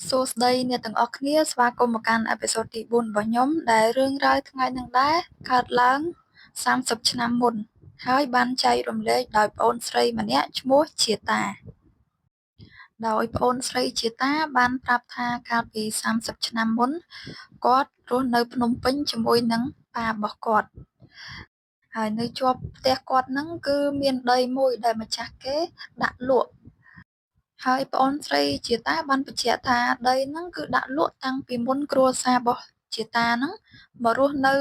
សួស្តីអ្នកទាំងអស់គ្នាស្វាគមន៍មកកាន់អេពីសូតទី4របស់ខ្ញុំដែលរឿងរ៉ាវថ្ងៃនេះដែរកើតឡើង30ឆ្នាំមុនហើយបានចែករំលែកដោយប្អូនស្រីម្នាក់ឈ្មោះជាតាដោយប្អូនស្រីជាតាបានប្រាប់ថាកាលពី30ឆ្នាំមុនគាត់រស់នៅភ្នំពេញជាមួយនឹងប៉ារបស់គាត់ហើយនៅជាប់ផ្ទះគាត់ហ្នឹងគឺមានដីមួយដែលម្ចាស់គេដាក់លក់ហើយប្អូនស្រីជាតាបានបញ្ជាក់ថាដីហ្នឹងគឺដាក់លក់តាំងពីមុនគ្រួសាររបស់ជាតាហ្នឹងមករស់នៅ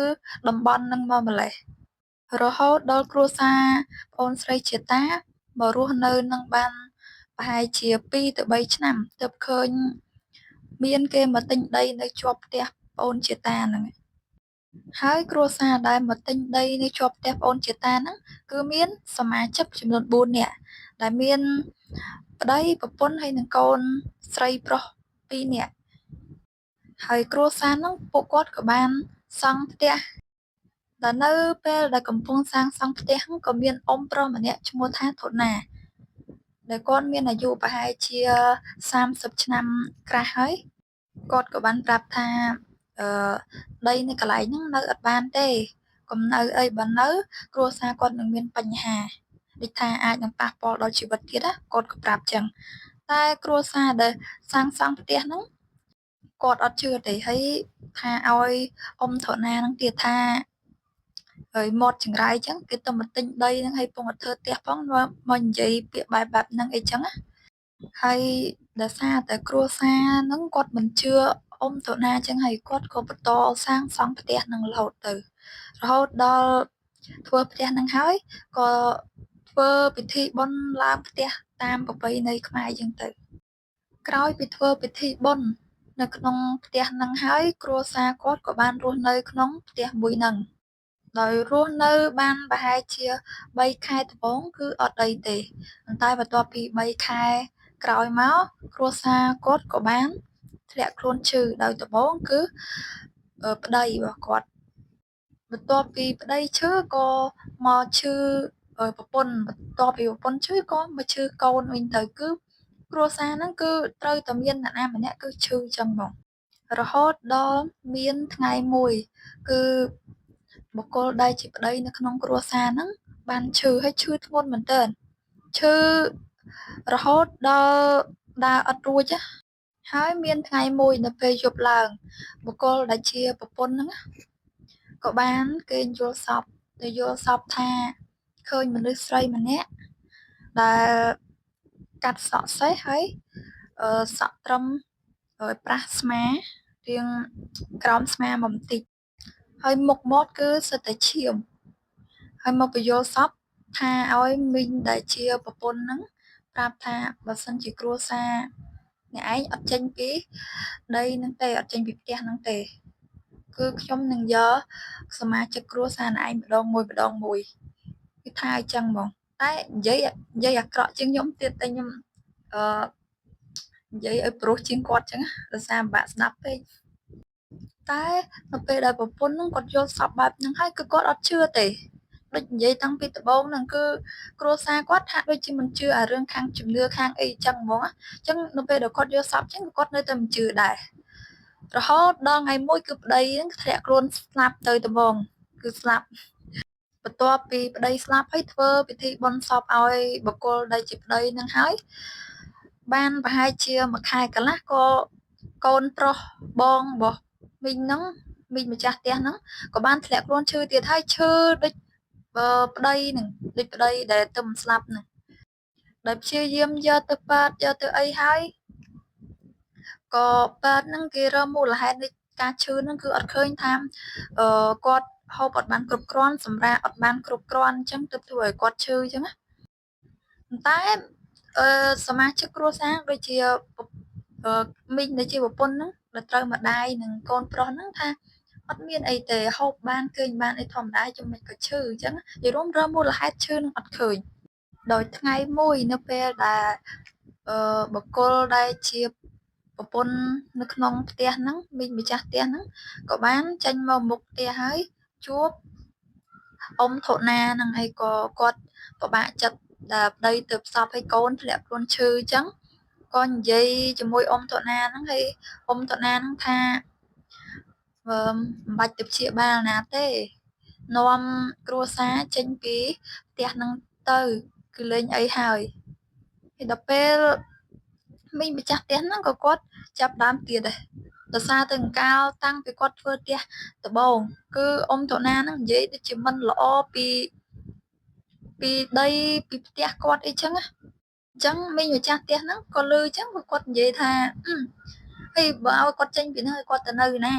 តំបន់ហ្នឹងមកម្លេះរហូតដល់គ្រួសារប្អូនស្រីជាតាមករស់នៅនឹងបានប្រហែលជា2 ទៅ 3 ឆ្នាំទើបឃើញមានគេមកទិញដីនៅជាប់ផ្ទះប្អូនជាតាហ្នឹងហើយគ្រួសារដែលមកទិញដីនៅជាប់ផ្ទះប្អូនជាតាហ្នឹងគឺមានសមាជិកចំនួន4នាក់ដែលមានប្តីប្រពន្ធហើយនិងកូនស្រីប្រុស2នាក់ហើយគ្រួសារហ្នឹងពួកគាត់ក៏បានសង់ផ្ទះដែលនៅពេលដែលកំពុងសាងសង់ផ្ទះហ្នឹងក៏មានអ៊ំប្រុសម្នាក់ឈ្មោះថាធុណាដែលគាត់មានអាយុប្រហែលជា30ឆ្នាំក្រាស់ហើយគាត់ក៏បានប្រាប់ថាអឺដីនៅកន្លែងហ្នឹងនៅអត់បានទេកុំនៅអីបើនៅគ្រួសារគាត់នឹងមានបញ្ហាដូចថាអាចនឹងប៉ះពាល់ដល់ជីវិតទៀតណាគាត់ក៏ប្រាប់ចឹងតែគ្រួសារដែលសាងសង់ផ្ទះហ្នឹងគាត់អត់ជឿទេហើយថាឲ្យអ៊ំធនាហ្នឹងទៀតថាហើយមាត់ចង្រៃចឹងគេទៅមកទិញដីហ្នឹងឲ្យពងធ្វើផ្ទះផងមកនិយាយពាក្យបែបហ្នឹងអីចឹងណាហើយដោយសារតែគ្រួសារហ្នឹងគាត់មិនជឿអ៊ំធនាចឹងហើយគាត់ក៏បន្តសាងសង់ផ្ទះហ្នឹងរហូតទៅរហូតដល់ធ្វើផ្ទះហ្នឹងហើយក៏ធ្វើពិធីបុណ្យឡើងផ្ទះតាមប្រពៃណីខ្មែរចឹងទៅក្រោយពីធ្វើពិធីបុណ្យនៅក្នុងផ្ទះហ្នឹងហើយគ្រួសារគាត់ក៏បានរស់នៅក្នុងផ្ទះមួយហ្នឹងដោយរស់នៅបានប្រហែលជា3ខែដំបូងគឺអត់អីទេប៉ុន្តែបន្ទាប់ពី3ខែក្រោយមកគ្រួសារគាត់ក៏បានធ្លាក់ខ្លួនឈឺដោយដំបូងគឺប្តីរបស់គាត់បន្ទាប់ពីប្តីឈឺក៏មកឈឺប្រពន្ធបន្ទាប់ពីប្រពន្ធឈឺក៏មកឈឺកូនវិញទៅគឺគ្រួសារហ្នឹងគឺត្រូវតែមានអ្នកណាម្នាក់គឺឈឺចឹងហ្មងរហូតដល់មានថ្ងៃមួយគឺបុគ្គលដែលជាប្តីនៅក្នុងគ្រួសារហ្នឹងបានឈឺហើយឈឺធ្ងន់មែនទែនឈឺរហូតដល់ដើរអត់រួចណាហើយមានថ្ងៃមួយនៅពេលយប់ឡើងបុគ្គលដែលជាប្រពន្ធហ្នឹងក៏បានគេយល់សពទៅយល់សពថាឃើញមនុស្សស្រីម្នាក់ដែលកាត់សក់សេះហើយសក់ត្រឹមប្រះស្មារាងក្រោមស្មាមកបន្តិចហើយមុខមាត់គឺសុទ្ធតែឈាមហើយមកបញ្យល់សពថាឲ្យមីងដែលជាប្រពន្ធហ្នឹងប្រាប់ថាបើសិនជាគ្រួសារអ្នកឯងអត់ចេញពីដីហ្នឹងទេអត់ចេញពីផ្ទះហ្នឹងទេគឺខ្ញុំនឹងយកសមាជិកគ្រួសារអ្នកឯងម្ដងមួយគឺថាអញ្ចឹងហ្មងតែនិយាយអាក្រក់ជាងខ្ញុំទៀតតែខ្ញុំអឺនិយាយឲ្យប្រុសជាងគាត់អញ្ចឹងដោយសារពិបាកស្ដាប់ពេកតែនៅពេលដែលប្រពន្ធហ្នឹងគាត់យល់សប្បែបហ្នឹងហើយគឺគាត់អត់ជឿទេដូចនិយាយតាំងពីដំបូងហ្នឹងគឺគ្រួសារគាត់ថាដូចជាមិនជឿអារឿងខាងជំនឿខាងអីចឹងហ្មងអញ្ចឹងនៅពេលដែលគាត់យល់សប្ចឹងគាត់នៅតែមិនជឿដែររហូតដល់ថ្ងៃមួយគឺប្តីហ្នឹងធ្លាក់ខ្លួនស្លាប់ទៅត្មងគឺស្លាប់បន្ទាប់ពីប្តីស្លាប់ហើយធ្វើពិធីបុណ្យសពឲ្យបុគ្គលដែលជាប្តីហ្នឹងហើយបានប្រហែលជាមួយខែកន្លះក៏កូនប្រុសបងរបស់មីងហ្នឹងមីងម្ចាស់ផ្ទះហ្នឹងក៏បានធ្លាក់ខ្លួនឈឺទៀតហើយឈឺដូចប្តីហ្នឹងដូចប្តីដែលទៅមិនស្លាប់ហ្នឹងដែលព្យាយាមយកទៅប៉ាតយកទៅអីហើយក៏ប៉ាតហ្នឹងគេរកមូលហេតុនៃការឈឺហ្នឹងគឺអត់ឃើញថាគាត់ហូបអត់បានគ្រប់គ្រាន់សម្រាកអត់បានគ្រប់គ្រាន់អញ្ចឹងទើបធ្វើឲ្យគាត់ឈឺអញ្ចឹងណាប៉ុន្តែសមាជិកគ្រួសារដូចជាមីងដែលជាប្រពន្ធហ្នឹងដែលត្រូវម្ដាយនិងកូនប្រុសហ្នឹងថាអត់មានអីទេហូបបានឃើញបានអីធម្មតាចាំមិនក៏ឈឺអញ្ចឹងនិយាយរួមរកមូលហេតុឈឺនឹងអត់ឃើញដោយថ្ងៃមួយនៅពេលដែលបុគ្គលដែលជាប្រពន្ធនៅក្នុងផ្ទះហ្នឹងមីងម្ចាស់ផ្ទះហ្នឹងក៏បានចេញមកមុខផ្ទះហើយជួបអ៊ំធនាហ្នឹងហើយក៏គាត់ពិបាកចិត្តដែលប្តីទៅផ្សព្វឲ្យកូនធ្លាក់ខ្លួនឈឺអញ្ចឹង ក៏និយាយជាមួយអ៊ំធណាហ្នឹងហើយអ៊ំធណាហ្នឹងថាមិនបាច់ទៅព្យាបាលណាទេនាំគ្រួសារចេញពីផ្ទះហ្នឹងទៅគឺលេងអីហើយដល់ពេលមីងម្ចាស់ផ្ទះហ្នឹងក៏គាត់ចាប់ដើមទៀតដែរដោយសារតែអង្ការតាំងពីគាត់ធ្វើផ្ទះដំបូងគឺអ៊ំធណាហ្នឹងនិយាយដូចជាមិនល្អពីដីពីផ្ទះគាត់អីចឹងណាអញ្ចឹងមីងម្ចាស់ផ្ទះហ្នឹងក៏ឮអញ្ចឹងគាត់និយាយថាហើយបើឲ្យគាត់ចេញពីហ្នឹងឲ្យគាត់ទៅនៅណា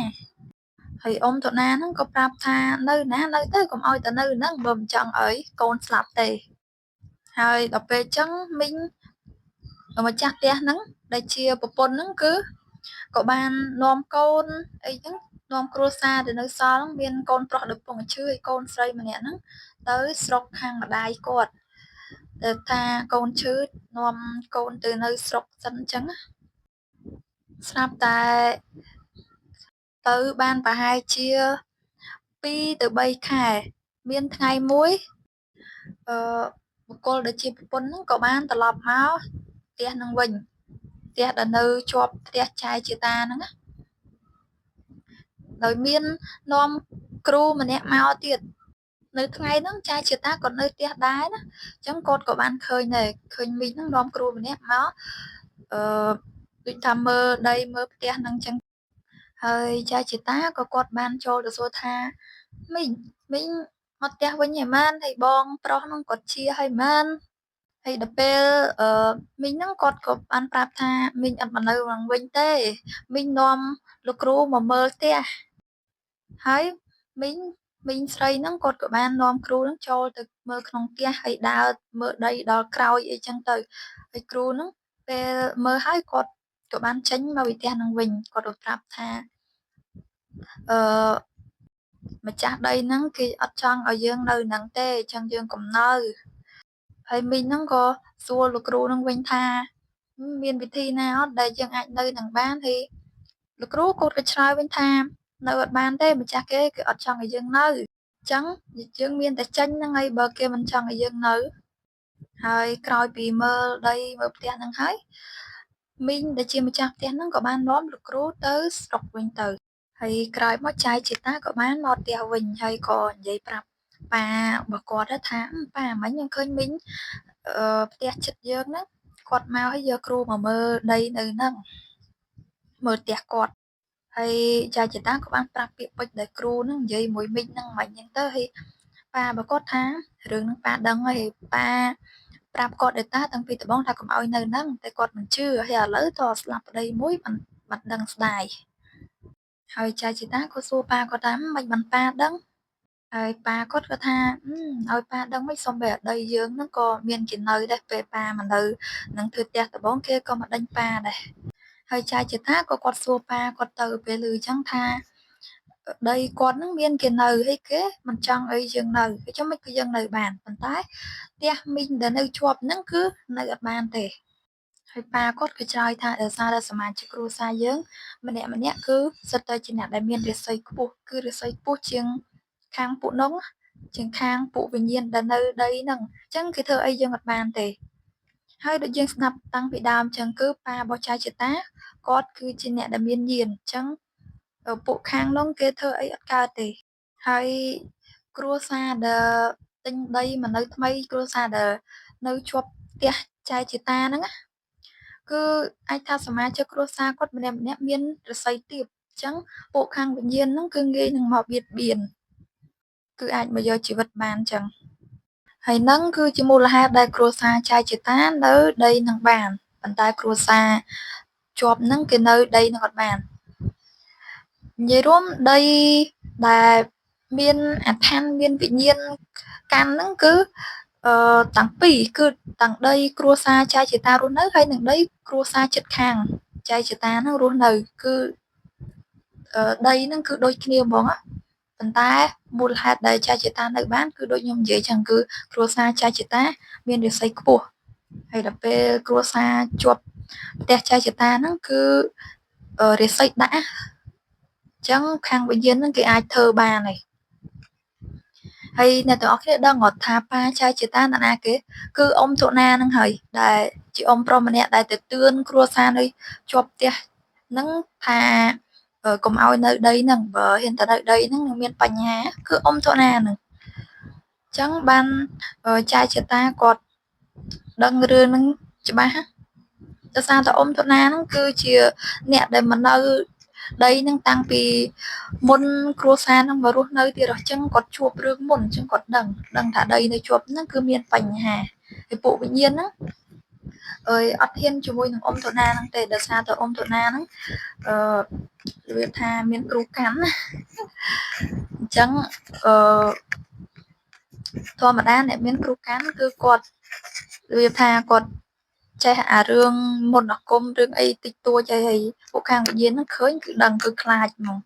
ហើយអ៊ំធណាហ្នឹងក៏ប្រាប់ថានៅណានៅទៅកុំឲ្យទៅនៅហ្នឹងបើមិនចង់ឲ្យកូនស្លាប់ទេហើយដល់ពេលអញ្ចឹងមីងម្ចាស់ផ្ទះហ្នឹងដែលជាប្រពន្ធហ្នឹងគឺក៏បាននាំកូនអីចឹងនាំគ្រួសារទៅនៅសល់ហ្នឹងមានកូនប្រុសដែលពងឈឺហើយកូនស្រីម្នាក់ហ្នឹងទៅស្រុកខាងម្ដាយគាត់តែថាកូនឈឺនាំកូនទៅនៅស្រុកសិនអញ្ចឹងណាស្រាប់តែទៅបានប្រហែលជា2ទៅ3ខែមានថ្ងៃមួយបុគ្គលដែលជាប្រពន្ធហ្នឹងក៏បានត្រឡប់មកផ្ទះហ្នឹងវិញផ្ទះដែលនៅជាប់ផ្ទះចាយជាតាហ្នឹងណាដោយមាននាំគ្រូម្នាក់មកទៀតនៅថ្ងៃហ្នឹងចាយជាតាក៏នៅផ្ទះដែរណាអញ្ចឹងគាត់ក៏បានឃើញដែរឃើញមីងហ្នឹងនាំគ្រូម្នាក់មកដូចថាមើលដីមើលផ្ទះហ្នឹងអញ្ចឹងហើយចាយជាតាក៏គាត់បានចូលទៅសួរថាមីងមកផ្ទះវិញហើយមែនហើយបងប្រុសហ្នឹងគាត់ជាហើយមែនហើយដល់ពេលមីងហ្នឹងគាត់ក៏បានប្រាប់ថាមីងអត់មកនៅវិញទេមីងនាំលោកគ្រូមកមើលផ្ទះហើយមីងស្រីហ្នឹងគាត់ក៏បាននាំគ្រូហ្នឹងចូលទៅមើលក្នុងផ្ទះហើយដើរមើលដីដល់ក្រោយអីចឹងទៅហើយគ្រូហ្នឹងពេលមើលហើយគាត់ក៏បានចេញមកពីផ្ទះហ្នឹងវិញគាត់ក៏ប្រាប់ថាអឺម្ចាស់ដីហ្នឹងគេអត់ចង់ឲ្យយើងនៅហ្នឹងទេអញ្ចឹងយើងកុំនៅហើយមីងហ្នឹងក៏សួរលោកគ្រូហ្នឹងវិញថាមានវិធីណាអត់ដែលយើងអាចនៅនឹងបានហើយលោកគ្រូគាត់ក៏ឆ្លើយវិញថានៅអត់បានទេម្ចាស់គេគឺអត់ចង់ឲ្យយើងនៅអញ្ចឹងយើងមានតែចេញហ្នឹងហើយបើគេមិនចង់ឲ្យយើងនៅហើយក្រោយពីមើលដីមើលផ្ទះហ្នឹងហើយមីងដែលជាម្ចាស់ផ្ទះហ្នឹងក៏បាននាំលោកគ្រូទៅស្រុកវិញទៅហើយក្រោយមកចាយជាតាក៏បានមកផ្ទះវិញហើយក៏និយាយប្រាប់ប៉ារបស់គាត់ថាប៉ាមិញខ្ញុំឃើញមីងផ្ទះចិត្តយើងហ្នឹងគាត់មកហើយយកគ្រូមកមើលដីនៅហ្នឹងមើលផ្ទះគាត់ហើយចាយជាតាក៏បានប្រាប់ពាក្យពេចន៍ដែលគ្រូហ្នឹងនិយាយមួយមីងហ្នឹងមិនអញ្ចឹងទៅហើយប៉ារបស់គាត់ថារឿងហ្នឹងប៉ាដឹងហើយប៉ាប្រាប់គាត់ដែរតាតាំងពីដំបូងថាកុំឲ្យនៅហ្នឹងតែគាត់មិនជឿហើយឥឡូវតស្លាប់ប្តីមួយមិនដឹងស្ដាយហើយចាជីតាក៏សួរប៉ាគាត់ថាមិនបានប៉ាដឹងហើយប៉ាគាត់ក៏ថាឲ្យប៉ាដឹងមិនសំបីអាដីយើងហ្នឹងក៏មានគេនៅដែរពេលប៉ាមកនៅនឹងធ្វើផ្ទះដំបងគេក៏មកដេញប៉ាដែរហើយចាជីតាក៏គាត់សួរប៉ាគាត់ទៅពេលឮអញ្ចឹងថាដីគាត់ហ្នឹងមានគេនៅហើយគេមិនចង់ឲ្យយើងនៅអញ្ចឹងមិនគឺយើងនៅបានប៉ុន្តែផ្ទះមីងដែលនៅជាប់ហ្នឹងគឺនៅអត់បានទេហើយប៉ាគាត់ក៏ឆ្លើយថាដោយសារតែសមាជិកគ្រួសារយើងម្នាក់គឺសុទ្ធតែជាអ្នកដែលមានរាសីខ្ពស់គឺរាសីខ្ពស់ជាងខាងពួកនោះជាងខាងពួកវិញ្ញាណដែលនៅដីហ្នឹងអញ្ចឹងគេធ្វើអីយើងអត់បានទេហើយដូចយើងស្ដាប់តាំងពីដើមអញ្ចឹងគឺប៉ារបស់ចៅជាតាគាត់គឺជាអ្នកដែលមានយានអញ្ចឹងពួកខាងនោះគេធ្វើអីអត់កើតទេហើយគ្រួសារដែលទិញដីមកនៅថ្មីគ្រួសារដែលនៅជាប់ផ្ទះចៅជាតាហ្នឹងណាគឺអាចថាសមាជិកគ្រួសារគាត់ម្នាក់មានរស័យទាបអញ្ចឹងពួកខាងវិញ្ញាណហ្នឹងគឺងាយនឹងមកបៀតបៀនគឺអាចមកយកជីវិតបានអញ្ចឹងហើយនឹងគឺជាមូលហេតុដែលគ្រួសារចៅជាតានៅដីនឹងបានប៉ុន្តែគ្រួសារជាប់ហ្នឹងគេនៅដីនឹងអត់បាននិយាយរួមដីដែលមានអាថ័ន្តមានវិញ្ញាណកាន់ហ្នឹងគឺតាំងពីរគឺទាំងដីគ្រួសារចៅជាតារស់នៅហើយនិងដីគ្រួសារជិតខាងចៅជាតាហ្នឹងរស់នៅគឺដីហ្នឹងគឺដូចគ្នាហ្មងប៉ុន្តែមូលហេតុដែលចៅជាតានៅបានគឺដូចខ្ញុំនិយាយចឹងគឺគ្រួសារចៅជាតាមានរាសីខ្ពស់ហើយដល់ពេលគ្រួសារជាប់ផ្ទះចៅជាតាហ្នឹងគឺរាសីដាក់អញ្ចឹងខាងវិញ្ញាណហ្នឹងគេអាចធ្វើបានហើយ ហើយអ្នកទាំងអស់គ្នាដឹងអត់ថាប៉ាចៅជាតានរណាគេ គឺអ៊ំសុណាហ្នឹងហើយដែលជាអ៊ំប្រុសម្នាក់ដែលទៅតឿនគ្រួសារនៅជាប់ផ្ទះហ្នឹងថាកុំឲ្យនៅដីហ្នឹងបើហ៊ានទៅនៅដីហ្នឹងនឹងមានបញ្ហាគឺអ៊ំសុណាហ្នឹងចឹងបានចៅជាតាគាត់ដឹងរឿងហ្នឹងច្បាស់ដោយសារតែអ៊ំសុណាហ្នឹងគឺជាអ្នកដែលមកនៅដីហ្នឹងតាំងពីមុនគ្រួសារហ្នឹងមករស់នៅទៀតអញ្ចឹងគាត់ជួបរឿងមុនអញ្ចឹងគាត់ដឹងថាដីនៅជាប់ហ្នឹងគឺមានបញ្ហាហើយពួកវិញ្ញាណហ្នឹងអត់ហ៊ានជាមួយនឹងអ៊ំសុណាហ្នឹងទេដោយសារតែអ៊ំសុណាហ្នឹងរបៀបថាមានគ្រូកាន់ណាអញ្ចឹងធម្មតាអ្នកមានគ្រូកាន់គឺគាត់របៀបថាគាត់ចេះអារឿងមន្តអាគមរឿងអីតិចតួចហើយពួកខាងវិញ្ញាណហ្នឹងឃើញគឺដឹងគឺខ្លាចហ្មង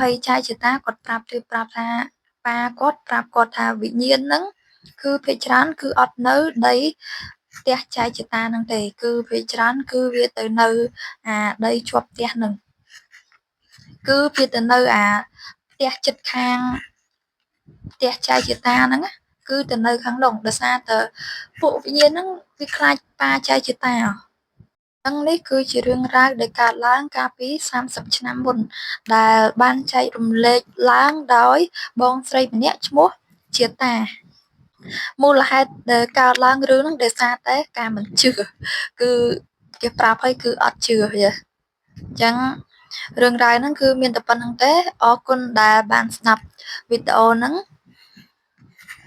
ហើយចៅជាតាគាត់ប្រាប់ថាប៉ាគាត់ប្រាប់គាត់ថាវិញ្ញាណហ្នឹងគឺភាគច្រើនគឺអត់នៅដីផ្ទះចៅជាតាហ្នឹងទេគឺភាគច្រើនគឺវាទៅនៅអាដីជាប់ផ្ទះហ្នឹងគឺវាទៅនៅអាផ្ទះចិត្តខាងផ្ទះចៅជាតាហ្នឹងគឺទៅនៅខាងនោះដោយសារតែពួកវិញ្ញាណហ្នឹងវាខ្លាចប៉ាចៅជាតាហ្នឹងនេះគឺជារឿងរ៉ាវដែលកើតឡើងកាលពី30ឆ្នាំមុនដែលបានចែករំលែកឡើងដោយបងស្រីម្នាក់ឈ្មោះជាតាមូលហេតុដែលកើតឡើងរឿងហ្នឹងដោយសារតែការមិនជឿគឺគេប្រាប់ហើយគឺអត់ជឿវាអញ្ចឹងរឿងរ៉ាវហ្នឹងគឺមានតែប៉ុណ្្នឹងទេអរគុណដែលបានស្ដាប់វីដេអូហ្នឹង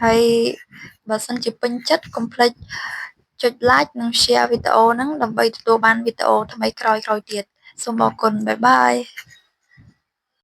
ហើយបើសិនជាពេញចិត្តកុំភ្លេចចុច like និង share វីដេអូហ្នឹងដើម្បីទទួលបានវីដេអូថ្មីក្រោយៗទៀតសូមអរគុណបាយបាយ